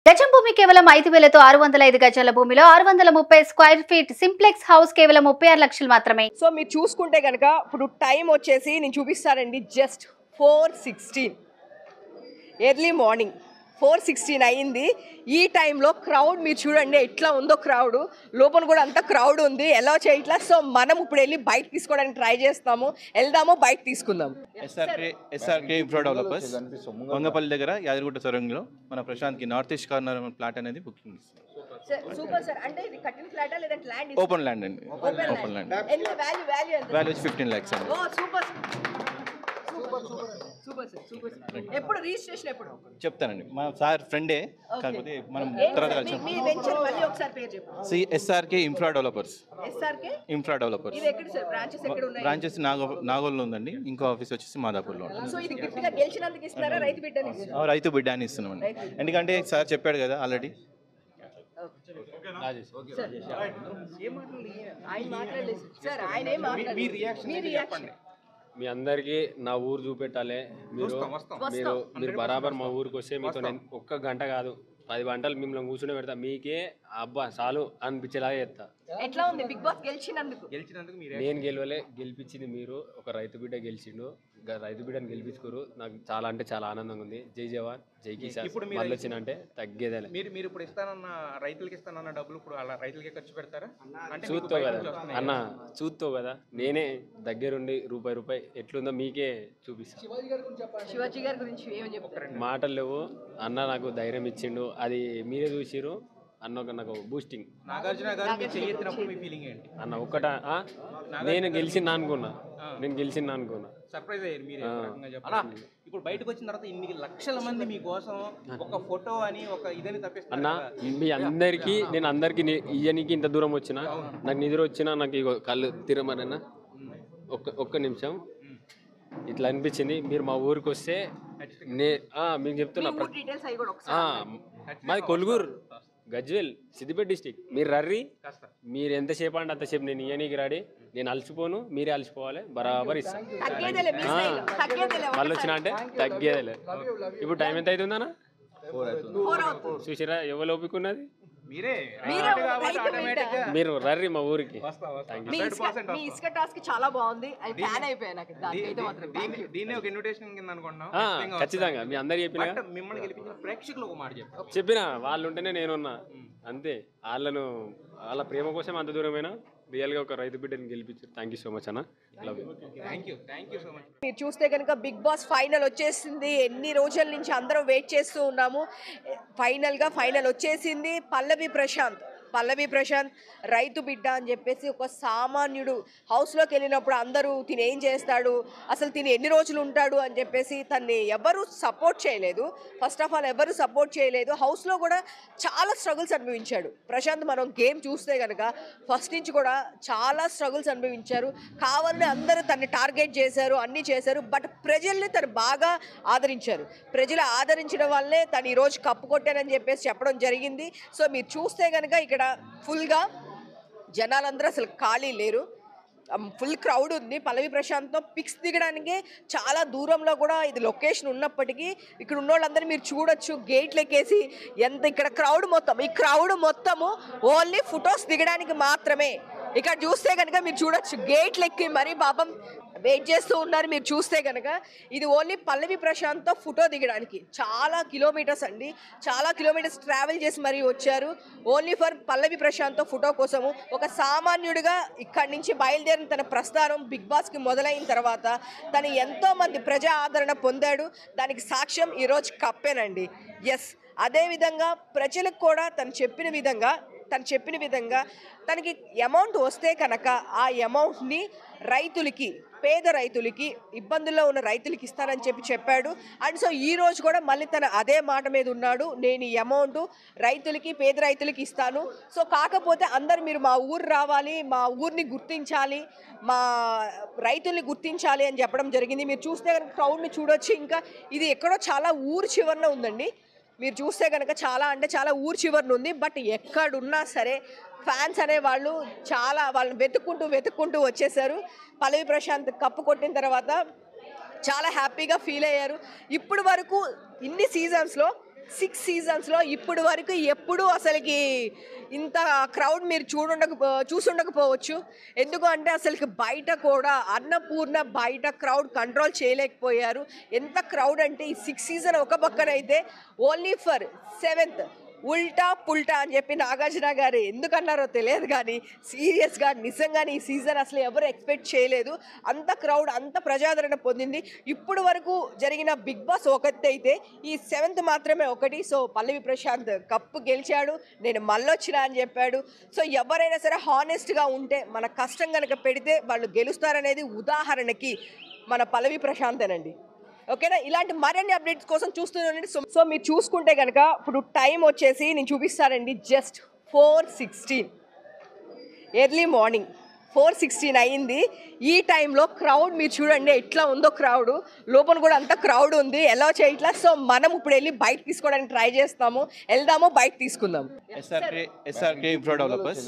గజం భూమి కేవలం 5,000తో 605 గజాల భూమిలో 630 స్క్వేర్ ఫీట్ సింప్లెక్స్ హౌస్ కేవలం 36 లక్షలు మాత్రమే. సో మీరు చూసుకుంటే కనుక ఇప్పుడు టైం వచ్చేసి నేను చూపిస్తానండి జస్ట్ 4:16 ఎర్లీ మార్నింగ్ 4:16 అయింది. ఈ టైంలో క్రౌడ్ మీరు చూడండి ఎట్లా ఉందో, క్రౌడ్ లోపల కూడా అంత క్రౌడ్ ఉంది, ఎలా చేయట్లా. సో మనం ఇప్పుడు వెళ్ళి బైక్ తీసుకోవడానికి ట్రై చేస్తాము, వెళ్దాము బైక్ తీసుకుందాం. ఎస్ఆర్కే ఇన్ఫ్రా డెవలపర్స్ వంగపల్లి దగ్గర యాదగిరిగుట్ట సొరంగంలో మన ప్రశాంత్కి నార్త్ ఈస్ట్ కార్నర్ ప్లాట్ అనేది బుకింగ్ ఇస్తుంది. Super sir. అంటే ఇది కట్టిన ఫ్లాటా లేదంటే ల్యాండ్? ఓపెన్ ల్యాండ్ అండి, ఓపెన్ ల్యాండ్. ఎంత వాల్యూ ఎంత? వాల్యూ 15 lakhs అండి. ఓ super super sir, super sir. ఎప్పుడు రిజిస్ట్రేషన్ ఎప్పుడు చెప్తానండి, మా సార్ ఫ్రెండే, కాకపోతే మనం తర్వాత మీ వెంచర్ మళ్ళీ ఒకసారి పేరు చెప్పండి. SRK infra developers. SRK infra developers. ఇది ఎక్కడ సార్? బ్రాంచెస్ ఎక్కడ ఉన్నాయి? బ్రాంచెస్ నాగోల్లో ఉందండి, ఇంకో ఆఫీస్ వచ్చేసి మాదాపూర్లో ఉంటుంది. సో ఇది గిఫ్ట్ గా గెలిచినందుకు ఇస్తున్నారా, రైతు బిడ్డని ఇస్తున్నారా? రైతు బిడ్డ అని ఇస్తున్నామండి, ఎందుకంటే సార్ చెప్పాడు కదా ఆల్రెడీ. ఆయన మాట్లాడలేదు సార్, ఆయన ఏం మాట్లాడలేదు. మీ రియాక్షన్ మీ అందరికీ నా ఊరు చూపెట్టాలి. మీరు బరాబర్ మా ఊరికి వస్తే మీతో నేను ఒక్క గంట కాదు 10 గంటలు మిమ్మల్ని కూర్చుని పెడతా. మీకే అబ్బా చాలు అనిపించేలాగా చేస్తా. ఎట్లా ఉంది బిగ్ బాస్ గెలిచినందుకు? నేను గెలవలే, గెలిపించింది మీరు. ఒక రైతు బిడ్డ గెలిచిండు, రైతు బిడ్డను గెలిపించుకోరు. నాకు చాలా అంటే చాలా ఆనందంగా ఉంది. జై జవాన్ జై కిసాన్. మళ్ళీ వచ్చినంటే తగ్గేదే. మీరు ఇప్పుడు ఇస్తానన్న రైతులకి ఇస్తానన్న డబ్బులు ఇప్పుడు అలా రైతులకే ఖర్చు పెడతారా? చూస్తావు కదా అన్న, చూస్తావు కదా, నేనే దగ్గరుండి రూపాయి ఎట్లుందో మీకే చూపిస్తాను. శివాజీ గారి గురించి ఏమని చెప్తారు? మాటలు లేవు అన్న, నాకు ధైర్యం ఇచ్చిండు, అది మీరే చూసిరు అన్న. నాకు బూస్టింగ్. నాగార్జున గారు మీరు చెయ్యెత్తినప్పుడు మీ ఫీలింగ్ ఏంటి అన్న? నేను గెలిచిందా అనుకున్నా, సర్ప్రైజ్ అయ్యారు మీరు చెప్పాలి. ఇప్పుడు బయటకు వచ్చిన తర్వాత ఇన్ని లక్షల మంది మీకోసం ఒక ఫోటో అని ఒక ఇదని తప్పిస్తారు అన్న. మీ అందరికీ నేను అందరికి ఇయ్యనికి ఇంత దూరం వచ్చినా, నాకు నిద్ర వచ్చినా, నాకు ఇగో కళ్ళు తిరమనన్నా ఒక్క నిమిషం ఇట్లా అనిపించింది. మీరు మా ఊరికి వస్తే మీకు చెప్తున్నా, మాది కొలుగురు గజ్వేల్ సిద్దిపేట డిస్టిక్. మీరు రర్రి, మీరు ఎంతసేపు అంటే అంతసేపు నేను ఇయ్యనీకి రాడి. నేను అలసిపోను, మీరే అలసిపోవాలి, బరాబర్ ఇస్తాను. మళ్ళీ వచ్చినా అంటే తగ్గేదేలే. ఇప్పుడు టైం ఎంత అవుతుందన్నా? చూసిరా ఎవరు ఓపికన్నది? మీరు రర్రి మా ఊరికి. మీ ఇసుక టాస్క్ చాలా బాగుంది, ఫ్యాన్ అయిపోయా నాకు. దీన్ని ఒక ఇన్విటేషన్ కింద అనుకుంటున్నాం. ఖచ్చితంగా మీ అందరు చెప్పిన, మిమ్మల్ని గెలిపించిన ప్రేక్షకులు ఒక మాట చెప్పిన వాళ్ళు ఉంటేనే నేనున్నా అంతే. వాళ్ళ ప్రేమ కోసం అంత దూరమైనా రియల్గా ఒక రైతు బిడ్డని గెలిపించారు. థ్యాంక్ యూ సో మచ్ అన్న. Thank you so much. మీరు చూస్తే కనుక బిగ్ బాస్ ఫైనల్ వచ్చేసింది. ఎన్ని రోజుల నుంచి అందరం వెయిట్ చేస్తూ ఉన్నాము. ఫైనల్ వచ్చేసింది. పల్లవి ప్రశాంత్ రైతు బిడ్డ అని చెప్పేసి ఒక సామాన్యుడు హౌస్లోకి వెళ్ళినప్పుడు అందరూ తిని ఏం చేస్తాడు, అసలు తిని ఎన్ని రోజులు ఉంటాడు అని చెప్పేసి తన్ని ఎవరు సపోర్ట్ చేయలేదు. ఫస్ట్ ఆఫ్ ఆల్ ఎవరు సపోర్ట్ చేయలేదు. హౌస్లో కూడా చాలా స్ట్రగుల్స్ అనుభవించాడు ప్రశాంత్. మనం గేమ్ చూస్తే కనుక ఫస్ట్ నుంచి కూడా చాలా స్ట్రగుల్స్ అనుభవించారు. కావాలని అందరూ తన్ని టార్గెట్ చేశారు, అన్నీ చేశారు. బట్ ప్రజల్ని తను బాగా ఆదరించారు. ప్రజలు ఆదరించడం వల్లే తను ఈరోజు కప్పు కొట్టానని చెప్పేసి చెప్పడం జరిగింది. సో మీరు చూస్తే కనుక ఇక్కడ ఫుల్గా జనాలందరూ అసలు ఖాళీ లేరు, ఫుల్ క్రౌడ్ ఉంది. పల్లవి ప్రశాంత్తో పిక్స్ దిగడానికి చాలా దూరంలో కూడా ఇది లొకేషన్ ఉన్నప్పటికీ ఇక్కడ ఉన్న వాళ్ళందరూ మీరు చూడొచ్చు గేట్లు ఎక్కేసి ఎంత ఇక్కడ క్రౌడ్ మొత్తం. ఈ క్రౌడ్ మొత్తము ఓన్లీ ఫొటోస్ దిగడానికి మాత్రమే. ఇక్కడ చూస్తే కనుక మీరు చూడొచ్చు గేట్లు ఎక్కి మరీ పాపం వెయిట్ చేస్తూ ఉన్నారు. మీరు చూస్తే కనుక ఇది ఓన్లీ పల్లవి ప్రశాంత్తో ఫోటో దిగడానికి చాలా కిలోమీటర్స్ అండి, చాలా కిలోమీటర్స్ ట్రావెల్ చేసి మరీ వచ్చారు ఓన్లీ ఫర్ పల్లవి ప్రశాంత్తో ఫోటో కోసము. ఒక సామాన్యుడిగా ఇక్కడి నుంచి బయలుదేరిన తన ప్రస్థానం బిగ్ బాస్కి మొదలైన తర్వాత తను ఎంతోమంది ప్రజా ఆదరణ పొందాడు. దానికి సాక్ష్యం ఈరోజు కప్పేనండి. ఎస్, అదేవిధంగా ప్రజలకు కూడా తను చెప్పిన విధంగా తనకి అమౌంట్ వస్తే కనుక ఆ అమౌంట్ని రైతులకి, పేద రైతులకి, ఇబ్బందుల్లో ఉన్న రైతులకి ఇస్తానని చెప్పాడు. అండ్ సో ఈ రోజు కూడా మళ్ళీ తన అదే మాట మీద ఉన్నాడు, నేను ఈ అమౌంట్ రైతులకి, పేద రైతులకి ఇస్తాను. సో కాకపోతే అందరు మీరు మా ఊరు రావాలి, మా ఊరిని గుర్తించాలి, మా రైతుల్ని గుర్తించాలి అని చెప్పడం జరిగింది. మీరు చూస్తే కనుక క్రౌడ్ని చూడొచ్చు. ఇంకా ఇది ఎక్కడో చాలా ఊరు చివరన ఉందండి. మీరు చూస్తే కనుక చాలా ఊరు చివరన ఉంది. బట్ ఎక్కడున్నా సరే ఫ్యాన్స్ అనేవాళ్ళు వాళ్ళని వెతుక్కుంటూ వచ్చేసారు. పల్లవి ప్రశాంత్ కప్పు కొట్టిన తర్వాత చాలా హ్యాపీగా ఫీల్ అయ్యారు. ఇప్పుడు వరకు ఇన్ని సీజన్స్లో 6 సీజన్స్లో ఇప్పటి వరకు ఎప్పుడూ అసలుకి ఇంత క్రౌడ్ మీరు చూసుండకపోవచ్చు. ఎందుకు అంటే అసలుకి బయట కూడా అన్నపూర్ణ బయట క్రౌడ్ కంట్రోల్ చేయలేకపోయారు. ఎంత క్రౌడ్ అంటే ఈ 6 సీజన్ ఒక పక్కనైతే ఓన్లీ ఫర్ 7th ఉల్టా పుల్టా అని చెప్పి నాగార్జున గారు ఎందుకన్నారో తెలియదు, కానీ సీరియస్గా నిజంగానే ఈ సీజన్ అసలు ఎవరు ఎక్స్పెక్ట్ చేయలేదు. అంత క్రౌడ్ అంత ప్రజాదరణ పొందింది. ఇప్పుడు వరకు జరిగిన బిగ్ బాస్ ఒకటి అయితే ఈ 7th మాత్రమే ఒకటి. సో పల్లవి ప్రశాంత్ కప్పు గెలిచాడు, నేను మళ్ళొచ్చినా అని చెప్పాడు. సో ఎవరైనా సరే హానెస్ట్గా ఉంటే మన కష్టం కనుక పెడితే వాళ్ళు గెలుస్తారనేది ఉదాహరణకి మన పల్లవి ప్రశాంతేనండి. ఓకేనా, ఇలాంటి మరిన్ని అప్డేట్స్ కోసం చూస్తూనే. సో మీరు చూసుకుంటే కనుక ఇప్పుడు టైం వచ్చేసి నేను చూపిస్తానండి, జస్ట్ 4:16 ఎర్లీ మార్నింగ్ 4:16 అయ్యింది. ఈ టైంలో క్రౌడ్ మీరు చూడండి ఎట్లా ఉందో, క్రౌడ్ లోపల కూడా అంత క్రౌడ్ ఉంది, ఎలా చేయట్లా. సో మనం ఇప్పుడు వెళ్ళి బైక్ తీసుకోవడానికి ట్రై చేస్తాము, వెళ్దాము బైక్ తీసుకుందాం. ఎస్ఆర్కే ఇన్ఫ్రా డెవలపర్స్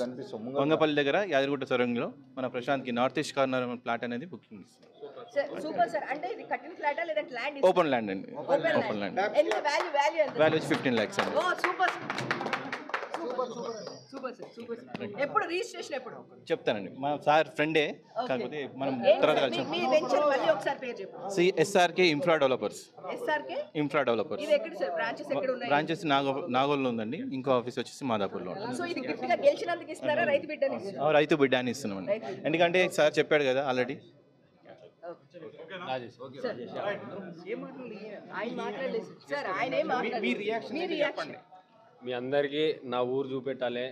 వంగపల్లి దగ్గర యాదగిరిగుట్ట సొరంగంలో మన ప్రశాంత్కి నార్త్ ఈస్ట్ కార్నర్ ప్లాట్ అనేది బుకింగ్ ఇస్తుంది. Super sir. అంటే ఇది కట్టిన ఫ్లాటా లేదా ల్యాండ్? ఓపెన్ ల్యాండ్ అండి, ఓపెన్ ల్యాండ్. ఎంత వాల్యూ ఎంత? వాల్యూ వచ్చి 15 lakhs అండి. ఓ సూపర్ సూపర్ సార్. ఎప్పుడు రిజిస్ట్రేషన్ ఎప్పుడు చెప్తానండి, మా సార్ ఫ్రెండే, కాకపోతే మనం తర్వాత కలిసి. మీ వెంచర్ మళ్ళీ ఒకసారి పేరు చెప్పండి. SRK infra developers. SRK infra developers. ఇది ఎక్కడ సార్? బ్రాంచెస్ ఎక్కడ ఉన్నాయి? బ్రాంచెస్ నాగోల్లో ఉందండి, ఇంకో ఆఫీస్ వచ్చేసి మాదాపూర్లో ఉంటుంది. సో ఇది గిఫ్ట్ గా గెలిచినందుకు ఇస్తారా, రైతు బిడ్డని ఇస్తారా? రైతు బిడ్డ అని ఇస్తున్నామండి, ఎందుకంటే సార్ చెప్పాడు కదా ఆల్రెడీ. ఆయన మాట్లాడలేదు సార్, ఆయన ఏం మాట్లాడలేదు. మీ రియాక్షన్ మీ అందరికీ నా ఊరు చూపెట్టాలి.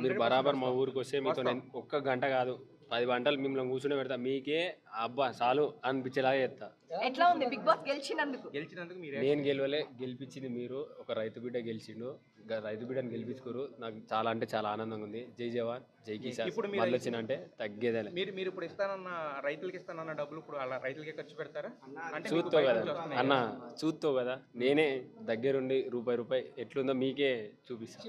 మీరు బరాబర్ మా ఊరికి వస్తే మీతో నేను ఒక్క గంట కాదు 10 గంటలు మిమ్మల్ని కూర్చుని పెడతా, మీకే అబ్బా చాలు అనిపించేలాగా చేస్తా. ఎట్లా ఉంది బిగ్ బాస్ గెలిచినందుకు? నేను గెలవలే, గెలిపించింది మీరు. ఒక రైతు బిడ్డ గెలిచిండు, రైతు బిడ్డను గెలిపించుకోరు. నాకు చాలా అంటే చాలా ఆనందంగా ఉంది. జై జవాన్ జై కిసాన్. మళ్ళీ వచ్చినంటే తగ్గేదే. మీరు ఇప్పుడు ఇస్తానన్న రైతులకి ఇస్తానన్న డబ్బులు ఇప్పుడు అలా రైతులకే ఖర్చు పెడతారా? చూస్తావు కదా అన్న, చూస్తావు కదా, నేనే దగ్గరుండి రూపాయి ఎట్లుందో మీకే చూపిస్తాను.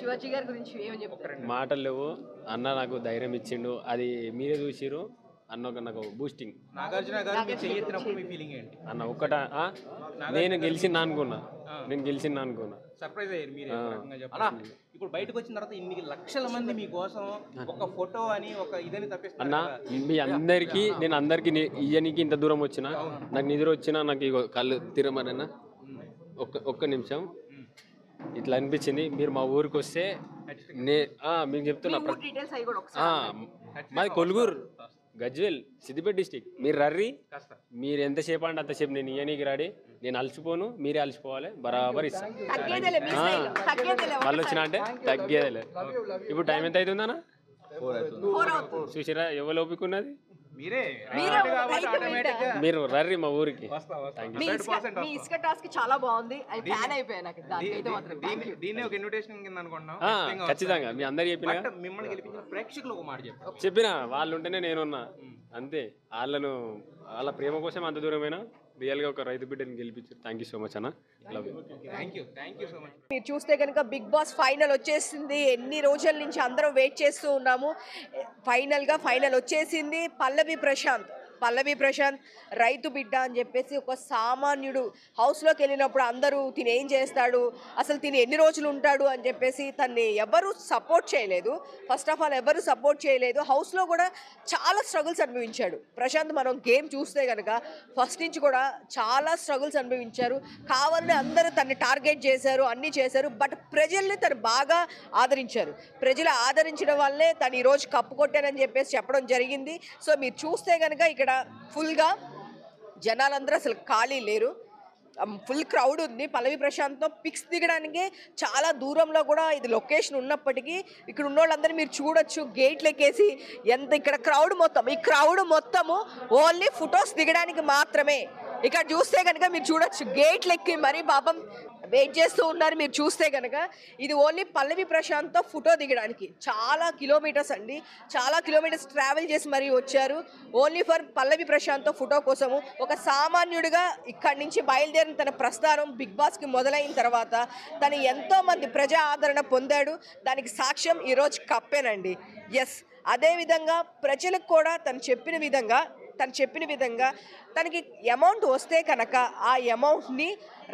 శివాజీ గారి గురించి ఏమని చెప్తారు? మాటలు లేవు అన్న, నాకు ధైర్యం ఇచ్చిండు, అది మీరే చూసిరు అన్న. నాకు బూస్టింగ్. నాగార్జున గారు మీరు చేయెత్తినప్పుడు మీ ఫీలింగ్ ఏంటి అన్న? ఒక్కట నేను గెలిచిందా అనుకున్నా, సర్ప్రైజ్ అయ్యారు మీరు చెప్పండి. ఇప్పుడు బయటకు వచ్చిన తర్వాత ఇన్ని లక్షల మంది మీకోసం ఒక ఫోటో అని ఒక ఇదని తప్పిస్తారు అన్న. మీ అందరికీ నేను ఇయ్యనికి ఇంత దూరం వచ్చిన, నాకు నిద్ర వచ్చినా నాకు ఇగో కళ్ళు తిరమనన్నా ఒక్క నిమిషం ఇట్లా అనిపించింది. మీరు మా ఊరికి వస్తే మీకు చెప్తున్నా, మాది కొలుగురు గజ్వేల్ సిద్దిపేట డిస్టిక్. మీరు రర్రి, మీరు ఎంతసేపు అంటే అంతసేపు నేను ఇయ్యనీకి రాడి. నేను అలసిపోను, మీరే అలసిపోవాలి, బరాబర్ ఇస్తాను. మళ్ళీ వచ్చినా అంటే తగ్గేదేలే. ఇప్పుడు టైం ఎంత అవుతుందన్నా? చూసిరా ఎవరు ఓపిక ఉన్నది? మీరు రర్రి మా ఊరికి. చాలా బాగుంది, ఖచ్చితంగా మీ అందరు చెప్పిన మిమ్మల్ని గెలిపించిన ప్రేక్షకులు ఒక మాట చెప్పిన వాళ్ళు ఉంటేనే నేనున్నా అంతే. వాళ్ళ ప్రేమ కోసం అంత దూరమైనా రియల్గా ఒక రైతు బిడ్డని గెలిపించారు. థ్యాంక్ యూ సో మచ్ అన్న. Thank you so much. మీరు చూస్తే కనుక బిగ్ బాస్ ఫైనల్ వచ్చేసింది. ఎన్ని రోజుల నుంచి అందరం వెయిట్ చేస్తూ ఉన్నాము. ఫైనల్ వచ్చేసింది. పల్లవి ప్రశాంత్ రైతు బిడ్డ అని చెప్పేసి ఒక సామాన్యుడు హౌస్లోకి వెళ్ళినప్పుడు అందరూ తిని ఏం చేస్తాడు, అసలు తిని ఎన్ని రోజులు ఉంటాడు అని చెప్పేసి తన్ని ఎవరు సపోర్ట్ చేయలేదు. ఫస్ట్ ఆఫ్ ఆల్ ఎవరు సపోర్ట్ చేయలేదు. హౌస్లో కూడా చాలా స్ట్రగుల్స్ అనుభవించాడు ప్రశాంత్. మనం గేమ్ చూస్తే కనుక ఫస్ట్ నుంచి కూడా చాలా స్ట్రగుల్స్ అనుభవించారు. కావాలని అందరూ తన్ని టార్గెట్ చేశారు, అన్నీ చేశారు. బట్ ప్రజల్ని తను బాగా ఆదరించారు. ప్రజలు ఆదరించడం వల్లే తను ఈరోజు కప్పు కొట్టానని చెప్పేసి చెప్పడం జరిగింది. సో మీరు చూస్తే కనుక ఇక్కడ ఫుల్గా జనాలందరూ అసలు ఖాళీ లేరు, ఫుల్ క్రౌడ్ ఉంది. పల్లవి ప్రశాంత్తో పిక్స్ దిగడానికి చాలా దూరంలో కూడా ఇది లొకేషన్ ఉన్నప్పటికీ ఇక్కడ ఉన్న వాళ్ళందరూ మీరు చూడొచ్చు గేట్లు ఎక్కేసి ఎంత ఇక్కడ ఈ క్రౌడ్ మొత్తము ఓన్లీ ఫొటోస్ దిగడానికి మాత్రమే. ఇక్కడ చూస్తే కనుక మీరు చూడొచ్చు గేట్లు ఎక్కి మరీ పాపం వెయిట్ చేస్తూ ఉన్నారు. మీరు చూస్తే కనుక ఇది ఓన్లీ పల్లవి ప్రశాంత్తో ఫోటో దిగడానికి చాలా కిలోమీటర్స్ అండి, చాలా కిలోమీటర్స్ ట్రావెల్ చేసి మరీ వచ్చారు ఓన్లీ ఫర్ పల్లవి ప్రశాంత్తో ఫోటో కోసము. ఒక సామాన్యుడిగా ఇక్కడి నుంచి బయలుదేరిన తన ప్రస్థానం బిగ్ బాస్కి మొదలైన తర్వాత తను ఎంతోమంది ప్రజా ఆదరణ పొందాడు. దానికి సాక్ష్యం ఈరోజు కప్పేనండి. ఎస్, అదేవిధంగా ప్రజలకు కూడా తను చెప్పిన విధంగా తను చెప్పిన విధంగా తనకి అమౌంట్ వస్తే కనుక ఆ అమౌంట్ని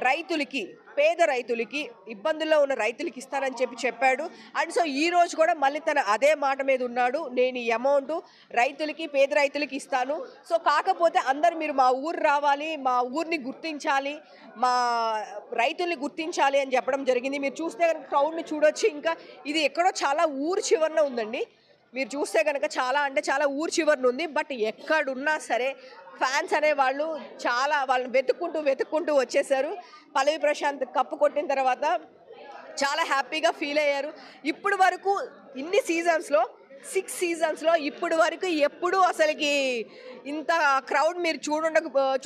రైతులకి, పేద రైతులకి, ఇబ్బందుల్లో ఉన్న రైతులకి ఇస్తానని చెప్పాడు. అండ్ సో ఈ రోజు కూడా మళ్ళీ తను అదే మాట మీద ఉన్నాడు, నేను ఈ అమౌంట్ రైతులకి, పేద రైతులకి ఇస్తాను. సో కాకపోతే అందరు మీరు మా ఊరు రావాలి, మా ఊరిని గుర్తించాలి, మా రైతుల్ని గుర్తించాలి అని చెప్పడం జరిగింది. మీరు చూస్తే కనుక క్రౌడ్ని చూడొచ్చు. ఇంకా ఇది ఎక్కడో చాలా ఊరు చివరన ఉందండి. మీరు చూస్తే కనుక చాలా అంటే చాలా ఊరు చివరన ఉంది. బట్ ఎక్కడున్నా సరే ఫ్యాన్స్ అనే వాళ్ళు వాళ్ళని వెతుక్కుంటూ వచ్చేసారు. పల్లవి ప్రశాంత్ కప్పు కొట్టిన తర్వాత చాలా హ్యాపీగా ఫీల్ అయ్యారు. ఇప్పుడు వరకు ఇన్ని సీజన్స్లో 6 సీజన్స్లో ఇప్పుడు వరకు ఎప్పుడూ అసలుకి ఇంత క్రౌడ్ మీరు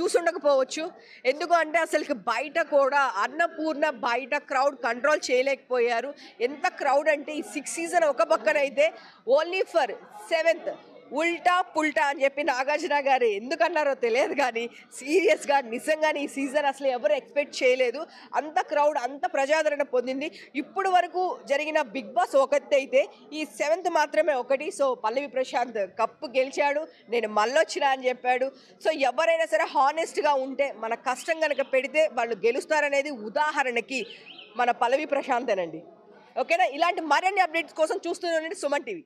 చూసుండకపోవచ్చు. ఎందుకు అంటే అసలుకి బయట కూడా అన్నపూర్ణ బయట క్రౌడ్ కంట్రోల్ చేయలేకపోయారు. ఎంత క్రౌడ్ అంటే ఈ 6 సీజన్ ఒక పక్కన అయితే ఓన్లీ ఫర్ 7th ఉల్టా పుల్టా అని చెప్పి నాగార్జున గారు ఎందుకన్నారో తెలియదు, కానీ సీరియస్గా నిజంగానే ఈ సీజన్ అసలు ఎవరు ఎక్స్పెక్ట్ చేయలేదు. అంత క్రౌడ్, అంత ప్రజాదరణ పొందింది. ఇప్పుడు వరకు జరిగిన బిగ్ బాస్ ఒకటి అయితే ఈ 7th మాత్రమే ఒకటి. సో పల్లవి ప్రశాంత్ కప్పు గెలిచాడు, నేను మళ్ళొచ్చినా అని చెప్పాడు. సో ఎవరైనా సరే హానెస్ట్గా ఉంటే, మన కష్టం కనుక పెడితే వాళ్ళు గెలుస్తారనేది ఉదాహరణకి మన పల్లవి ప్రశాంతేనండి. ఓకేనా? ఇలాంటి మరిన్ని అప్డేట్స్ కోసం చూస్తూనే ఉండండి సుమన్ టీవీ.